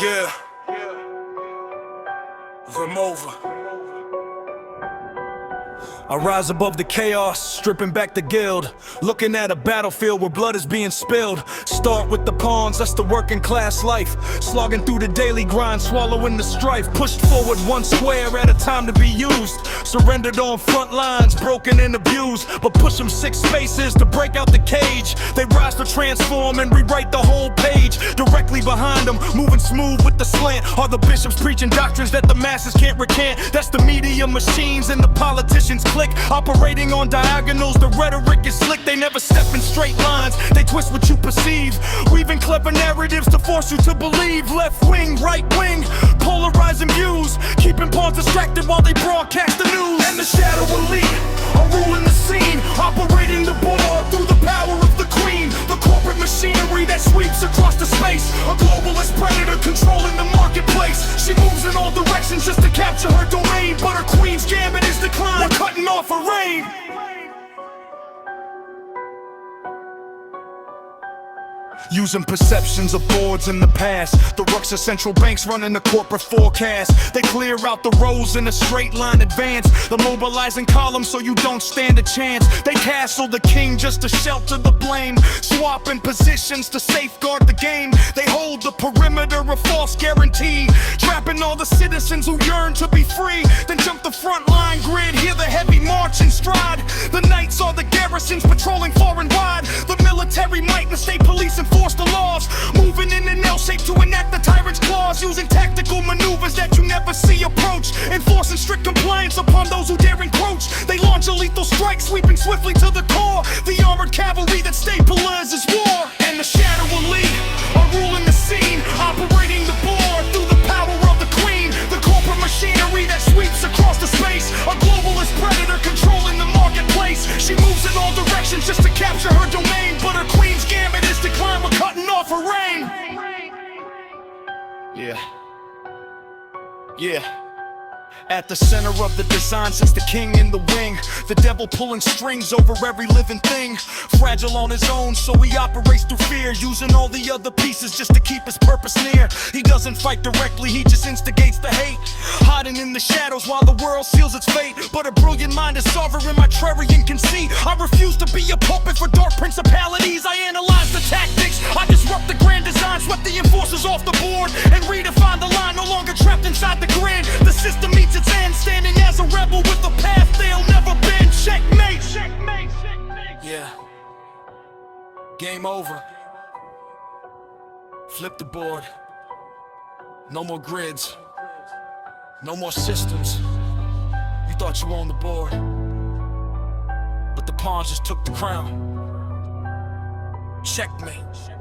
Yeah, Vermova. I rise above the chaos, stripping back the guild, looking at a battlefield where blood is being spilled. Start with the pawns, that's the working class life, slogging through the daily grind, swallowing the strife. Pushed forward one square at a time to be used, surrendered on front lines, broken and abused, but push them 6 spaces to break out the cage. They rise to transform and rewrite the whole page. Directly behind them, moving smooth with the slant, are the bishops preaching doctrines that the masses can't recant. That's the media machines and the politicians click, operating on diagonals. The rhetoric is slick, they never step in straight lines, they twist what you perceive, weaving clever narratives to force you to believe. Left wing, right wing, polarizing views, keeping pawns distracted while they broadcast the news. And the shadow elite are ruling the scene, operating the board through the power of the queen. The corporate machinery that sweeps across the space, a globalist predator controlling the marketplace. She moves in all directions just to capture her domain, but her queen's gambit is declined. We're cutting off her reign. Using perceptions of boards in the past, the rooks of central banks running the corporate forecast. They clear out the rows in a straight line advance, the mobilizing column so you don't stand a chance. They castle the king just to shelter the blame, swapping positions to safeguard the game. They hold the perimeter of false guarantee, trapping all the citizens who yearn to be free. Then jump the front line grid, hear the heavy march in stride. The knights are the garrisons patrolling far and wide, the military might and state police enforce the laws, moving in an L shape to enact the tyrant's claws, using tactical maneuvers that you never see approach, enforcing strict compliance upon those who dare encroach. They launch a lethal strike, sweeping swiftly to the core, the armored cavalry that stabilizes war. And the shadow elite are ruling the scene, operating the board through the power of the queen. The corporate machinery that sweeps across the space, a globalist predator controlling the marketplace. She moves in all directions just to capture her domain, but her queen's gambit is declined. We're cutting off her reign. Yeah. At the center of the design sits the king in the wing, the devil pulling strings over every living thing. Fragile on his own, so he operates through fear, using all the other pieces just to keep his purpose near. He doesn't fight directly, he just instigates the hate, hiding in the shadows while the world seals its fate. But a brilliant mind is sovereign, my Trarian can see. I refuse to be a puppet for dark principalities. I analyze the tactics, I disrupt the grand design, swept the enforcers off the board, and redefine the line, no longer trapped inside the grid. The system meets its end, standing as a rebel with a path they'll never bend. Checkmate. Checkmate. Yeah. Game over. Flip the board. No more grids. No more systems. You thought you owned the board, but the pawns just took the crown. Checkmate.